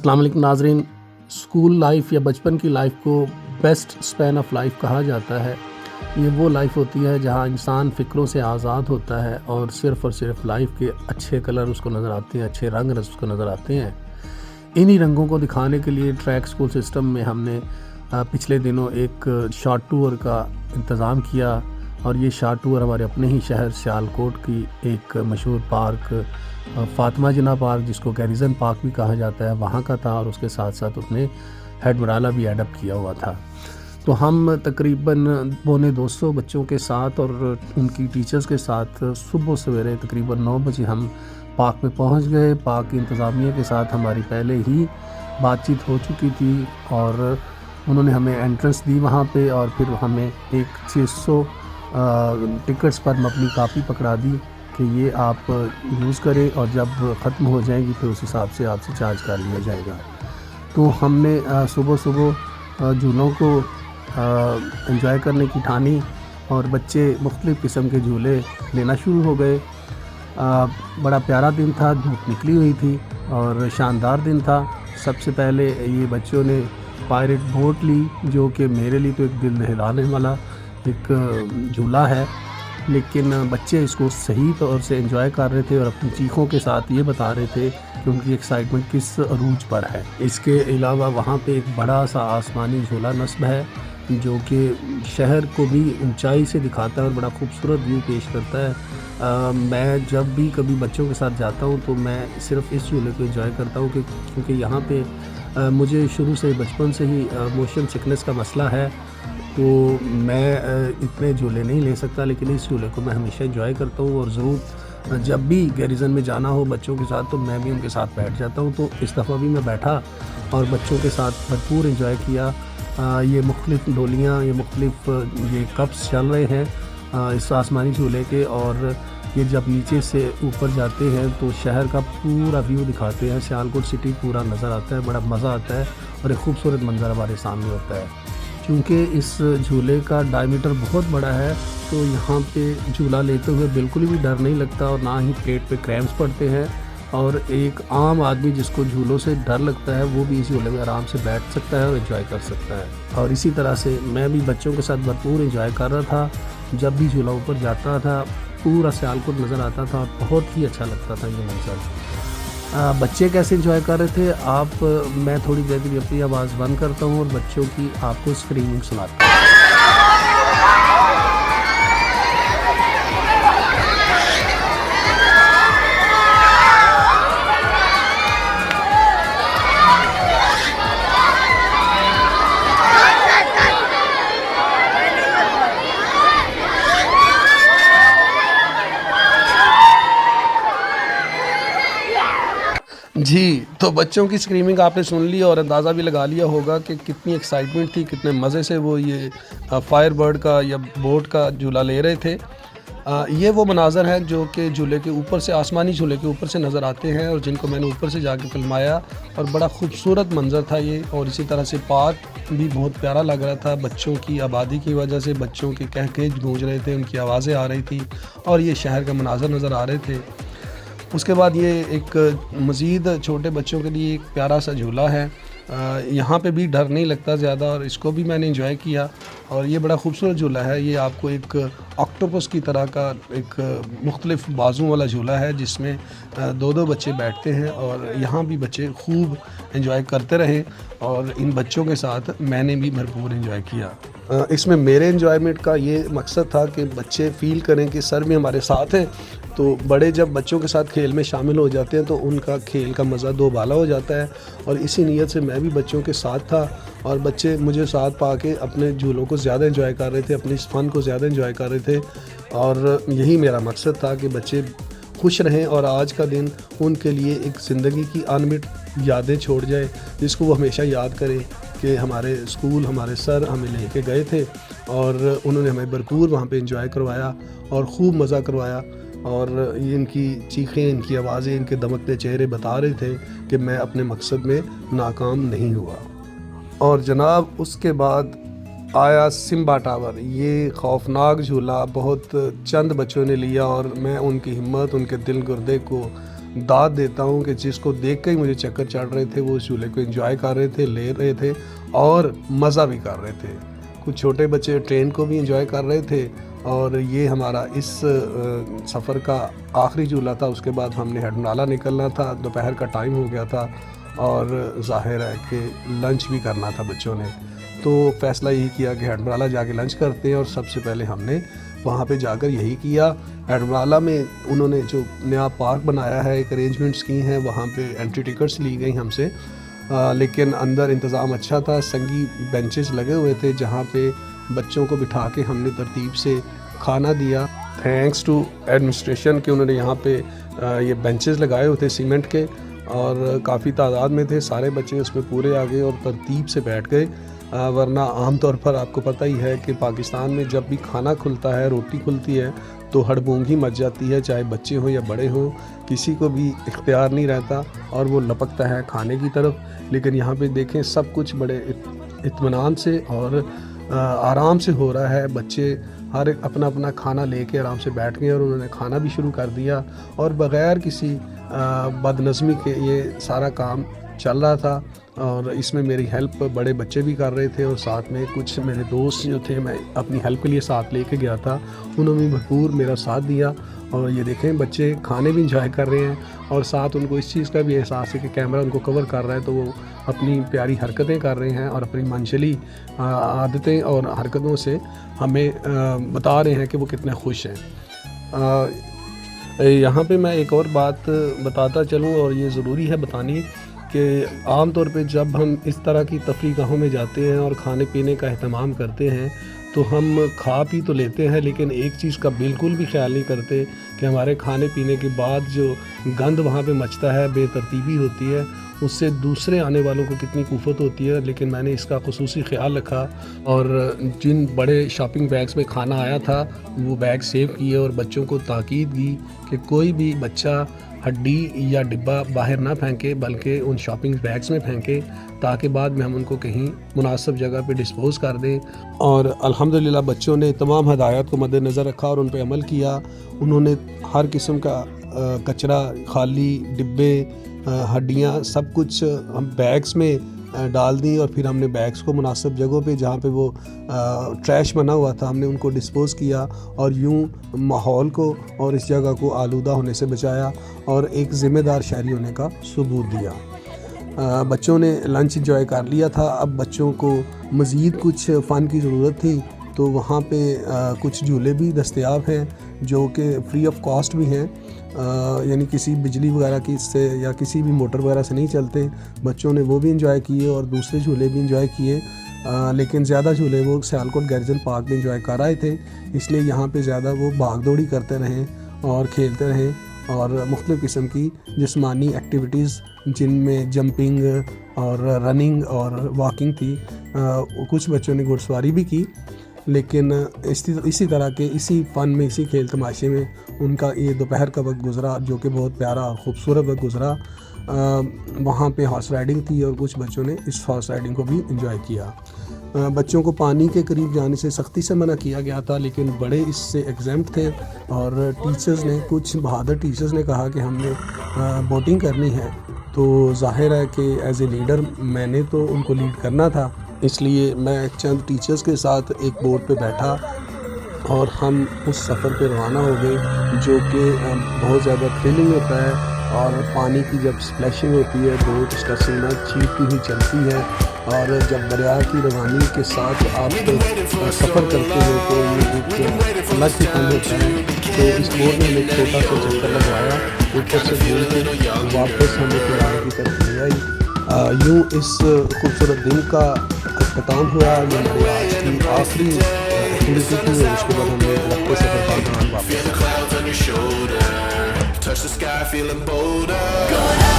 अस्सलाम वालेकुम नाज़रीन। स्कूल लाइफ़ या बचपन की लाइफ़ को बेस्ट स्पैन ऑफ लाइफ़ कहा जाता है। ये वो लाइफ़ होती है जहाँ इंसान फ़िक्रों से आज़ाद होता है और सिर्फ़ लाइफ़ के अच्छे कलर उसको नज़र आते हैं, अच्छे रंग उसको नज़र आते हैं। इन्हीं रंगों को दिखाने के लिए ट्रैक स्कूल सिस्टम में हमने पिछले दिनों एक शॉर्ट टूर का इंतज़ाम किया और ये शॉर्ट टूर हमारे अपने ही शहर सियालकोट की एक मशहूर पार्क फ़ातिमा जिन्ना पार्क, जिसको गैरिज़न पार्क भी कहा जाता है, वहाँ का था और उसके साथ साथ उसने हेड मराला भी एडप्ट किया हुआ था। तो हम तकरीबन 250 बच्चों के साथ और उनकी टीचर्स के साथ सुबह सवेरे तकरीबन 9 बजे हम पार्क में पहुंच गए। पार्क की इंतज़ामिया के साथ हमारी पहले ही बातचीत हो चुकी थी और उन्होंने हमें एंट्रेंस दी वहाँ पे और फिर हमें एक 600 टिकट्स पर अपनी कापी पकड़ा दी कि ये आप यूज़ करें और जब ख़त्म हो जाएगी फिर उस हिसाब से आपसे चार्ज कर लिया जाएगा। तो हमने सुबह झूलों को एंजॉय करने की ठानी और बच्चे मुख्तलिफ़ किस्म के झूले लेना शुरू हो गए। बड़ा प्यारा दिन था, धूप निकली हुई थी और शानदार दिन था। सबसे पहले ये बच्चों ने पायरेट बोट ली, जो कि मेरे लिए तो एक दिल दहलाने वाला एक झूला है, लेकिन बच्चे इसको सही तौर से एंजॉय कर रहे थे और अपनी चीखों के साथ ये बता रहे थे कि उनकी एक्साइटमेंट किस अरूज पर है। इसके अलावा वहाँ पे एक बड़ा सा आसमानी झूला नस्ब है जो कि शहर को भी ऊंचाई से दिखाता है और बड़ा खूबसूरत व्यू पेश करता है। मैं जब भी कभी बच्चों के साथ जाता हूँ तो मैं सिर्फ इस झूले को एंजॉय करता हूँ क्योंकि यहाँ पे मुझे शुरू से बचपन से ही मोशन सिकनेस का मसला है, तो मैं इतने झूले नहीं ले सकता, लेकिन इस झूले को मैं हमेशा एंजॉय करता हूँ और ज़रूर जब भी गैरिज़न में जाना हो बच्चों के साथ तो मैं भी उनके साथ बैठ जाता हूँ। तो इस दफ़ा भी मैं बैठा और बच्चों के साथ भरपूर एंजॉय किया। ये मुख्तलिफ़ डोलियाँ, ये मुख्तलिफ़ ये कप्स चल रहे हैं इस आसमानी झूले के, और ये जब नीचे से ऊपर जाते हैं तो शहर का पूरा व्यू दिखाते हैं। सियालकोट सिटी पूरा नज़र आता है, बड़ा मज़ा आता है और एक खूबसूरत मंज़र हमारे सामने होता है। क्योंकि इस झूले का डायमीटर बहुत बड़ा है तो यहाँ पे झूला लेते हुए बिल्कुल भी डर नहीं लगता और ना ही पेट पे क्रैम्प्स पड़ते हैं, और एक आम आदमी जिसको झूलों से डर लगता है वो भी इस झूले में आराम से बैठ सकता है और एंजॉय कर सकता है। और इसी तरह से मैं भी बच्चों के साथ भरपूर एंजॉय कर रहा था। जब भी झूला ऊपर जाता था पूरा सियालकोट नज़र आता था और बहुत ही अच्छा लगता था ये मंजर। बच्चे कैसे एंजॉय कर रहे थे मैं थोड़ी देर के लिए अपनी आवाज़ बंद करता हूँ और बच्चों की आपको स्क्रीनिंग सुनाता हूँ। जी, तो बच्चों की स्क्रीमिंग आपने सुन ली और अंदाज़ा भी लगा लिया होगा कि कितनी एक्साइटमेंट थी, कितने मज़े से वो ये फायर बर्ड का या बोट का झूला ले रहे थे। ये वो मनाज़र हैं जो कि झूले के ऊपर से, आसमानी झूले के ऊपर से नज़र आते हैं और जिनको मैंने ऊपर से जाके फ़िल्माया और बड़ा खूबसूरत मंज़र था ये। और इसी तरह से पार्क भी बहुत प्यारा लग रहा था। बच्चों की आबादी की वजह से बच्चों के कहके गूंज रहे थे, उनकी आवाज़ें आ रही थी और ये शहर का मनाज़र नज़र आ रहे थे। उसके बाद ये एक मज़ीद छोटे बच्चों के लिए एक प्यारा सा झूला है। यहाँ पे भी डर नहीं लगता ज़्यादा और इसको भी मैंने एंजॉय किया और ये बड़ा खूबसूरत झूला है। ये आपको एक ऑक्टोपस की तरह का एक मुख्तलिफ़ बाजू वाला झूला है जिसमें दो बच्चे बैठते हैं और यहाँ भी बच्चे खूब एंजॉय करते रहे और इन बच्चों के साथ मैंने भी भरपूर एंजॉय किया। इसमें मेरे एंजॉयमेंट का ये मकसद था कि बच्चे फ़ील करें कि सर भी हमारे साथ हैं। तो बड़े जब बच्चों के साथ खेल में शामिल हो जाते हैं तो उनका खेल का मज़ा दोबाला हो जाता है, और इसी नीयत से मैं भी बच्चों के साथ था और बच्चे मुझे साथ पा के अपने झूलों को ज़्यादा एंजॉय कर रहे थे, अपनी इस फ़न को ज़्यादा एंजॉय कर रहे थे और यही मेरा मकसद था कि बच्चे खुश रहें और आज का दिन उनके लिए एक ज़िंदगी की अनमिट यादें छोड़ जाए, जिसको वो हमेशा याद करें कि हमारे स्कूल, हमारे सर हमें लेके गए थे और उन्होंने हमें भरपूर वहाँ पे एंजॉय करवाया और ख़ूब मज़ा करवाया। और ये इनकी चीखें, इनकी आवाज़ें, इनके दमकते चेहरे बता रहे थे कि मैं अपने मकसद में नाकाम नहीं हुआ। और जनाब उसके बाद आया सिम्बा टावर। ये खौफनाक झूला बहुत चंद बच्चों ने लिया और मैं उनकी हिम्मत, उनके दिल गुर्दे को दाद देता हूँ कि जिसको देख के ही मुझे चक्कर चढ़ रहे थे, वो उस झूले को एंजॉय कर रहे थे, ले रहे थे और मज़ा भी कर रहे थे। कुछ छोटे बच्चे ट्रेन को भी एंजॉय कर रहे थे और ये हमारा इस सफ़र का आखिरी झूला था। उसके बाद हमने हेडमराला निकलना था, दोपहर का टाइम हो गया था और ज़ाहिर है कि लंच भी करना था बच्चों ने। तो फ़ैसला यही किया कि हेडमराला जाके लंच करते हैं और सबसे पहले हमने वहाँ पे जाकर यही किया। हेडमराला में उन्होंने जो नया पार्क बनाया है, एक अरेंजमेंट्स की हैं, वहाँ पे एंट्री टिकट्स ली गई हमसे, लेकिन अंदर इंतज़ाम अच्छा था। संगी बेंचेस लगे हुए थे जहाँ पे बच्चों को बिठा के हमने तरतीब से खाना दिया। थैंक्स टू एडमिनिस्ट्रेशन कि उन्होंने यहाँ पे ये बेंचेस लगाए हुए थे सीमेंट के और काफ़ी तादाद में थे। सारे बच्चे उसमें पूरे आ गए और तरतीब से बैठ गए, वरना आम तौर पर आपको पता ही है कि पाकिस्तान में जब भी खाना खुलता है, रोटी खुलती है, तो हड़बूंगी मच जाती है, चाहे बच्चे हों या बड़े हों, किसी को भी इख्तियार नहीं रहता और वो लपकता है खाने की तरफ। लेकिन यहाँ पे देखें सब कुछ बड़े इत्मीनान से और आराम से हो रहा है। बच्चे हर एक अपना अपना खाना लेके आराम से बैठ गए और उन्होंने खाना भी शुरू कर दिया और बग़ैर किसी बदनज़मी के ये सारा काम चल रहा था। और इसमें मेरी हेल्प बड़े बच्चे भी कर रहे थे और साथ में कुछ मेरे दोस्त जो थे, मैं अपनी हेल्प के लिए साथ लेके गया था, उन्होंने भी भरपूर मेरा साथ दिया। और ये देखें बच्चे खाने भी इंजॉय कर रहे हैं और साथ उनको इस चीज़ का भी एहसास है कि कैमरा उनको कवर कर रहा है, तो वो अपनी प्यारी हरकतें कर रहे हैं और अपनी मंशली आदतें और हरकतों से हमें बता रहे हैं कि वो कितने खुश हैं। यहाँ पे मैं एक और बात बताता चलूँ और ये ज़रूरी है बतानी कि आम तौर पे जब हम इस तरह की तफरीह गाहों में जाते हैं और खाने पीने का अहतमाम करते हैं तो हम खा पी तो लेते हैं, लेकिन एक चीज़ का बिल्कुल भी ख्याल नहीं करते कि हमारे खाने पीने के बाद जो गंद वहाँ पे मचता है, बेतरतीबी होती है, उससे दूसरे आने वालों को कितनी कुफ़त होती है। लेकिन मैंने इसका खुसूसी ख्याल रखा और जिन बड़े शॉपिंग बैग्स में खाना आया था वो बैग सेव किए और बच्चों को ताकीद की कि कोई भी बच्चा हड्डी या डिब्बा बाहर ना फेंके, बल्कि उन शॉपिंग बैग्स में फेंके, ताकि बाद में हम उनको कहीं मुनासिब जगह पे डिस्पोज़ कर दें। और अल्हम्दुलिल्लाह बच्चों ने तमाम हदायत को मद्देनज़र रखा और उन पे अमल किया। उन्होंने हर किस्म का कचरा, खाली डिब्बे, हड्डियाँ, सब कुछ हम बैग्स में डाल दी और फिर हमने बैग्स को मुनासिब जगहों पे जहाँ पे वो ट्रैश बना हुआ था हमने उनको डिस्पोज़ किया और यूँ माहौल को और इस जगह को आलूदा होने से बचाया और एक ज़िम्मेदार शहरी होने का सबूत दिया। बच्चों ने लंच इंजॉय कर लिया था। अब बच्चों को मज़ीद कुछ फ़न की ज़रूरत थी, तो वहाँ पे कुछ झूले भी दस्तयाब हैं जो कि फ्री ऑफ कॉस्ट भी हैं, यानी किसी बिजली वगैरह की से या किसी भी मोटर वगैरह से नहीं चलते। बच्चों ने वो भी इंजॉय किए और दूसरे झूले भी इंजॉय किए, लेकिन ज़्यादा झूले वो सियालकोट गैरिजन पार्क में इंजॉय कर आए थे, इसलिए यहाँ पे ज़्यादा वो भाग दौड़ी करते रहें और खेलते रहें और मुख्तलिफ़ किस्म की जिस्मानी एक्टिविटीज़ जिनमें जंपिंग और रनिंग और वॉकिंग थी। कुछ बच्चों ने घुड़सवारी भी की, लेकिन इसी तरह के इसी फ़न में, इसी खेल तमाशे में उनका ये दोपहर का वक्त गुज़रा जो कि बहुत प्यारा और ख़ूबसूरत वक्त गुज़रा। वहाँ पे हॉर्स राइडिंग थी और कुछ बच्चों ने इस हॉर्स राइडिंग को भी एंजॉय किया। बच्चों को पानी के करीब जाने से सख्ती से मना किया गया था, लेकिन बड़े इससे एग्ज़ैम्प्ट थे और टीचर्स ने, कुछ बहादुर टीचर्स ने कहा कि हमने बोटिंग करनी है, तो ज़ाहिर है कि एज़ ए लीडर मैंने तो उनको लीड करना था, इसलिए मैं चंद टीचर्स के साथ एक बोट पे बैठा और हम उस सफ़र पे रवाना हो गए जो कि बहुत ज़्यादा थ्रिलिंग होता है। और पानी की जब स्प्लैशिंग होती है, बोट उसका सीना चीखती हुई चलती है और जब दरिया की रवानी के साथ आप सफ़र करते हो तो ये एक अलग ही फन होता है। तो इस बोट में एक छोटा सा चक्कर लगवाया, ऊपर से घूम के वापस हमें किनारे की तरफ ले आई। यूँ इस खूबसूरत दिन का अख्ताम हुआ। ये हमारी आज की आखिरी एक्टिविटी थी और उसके बाद हमने लंबे सफ़र का दौरान वापस Touch the sky, feeling bolder.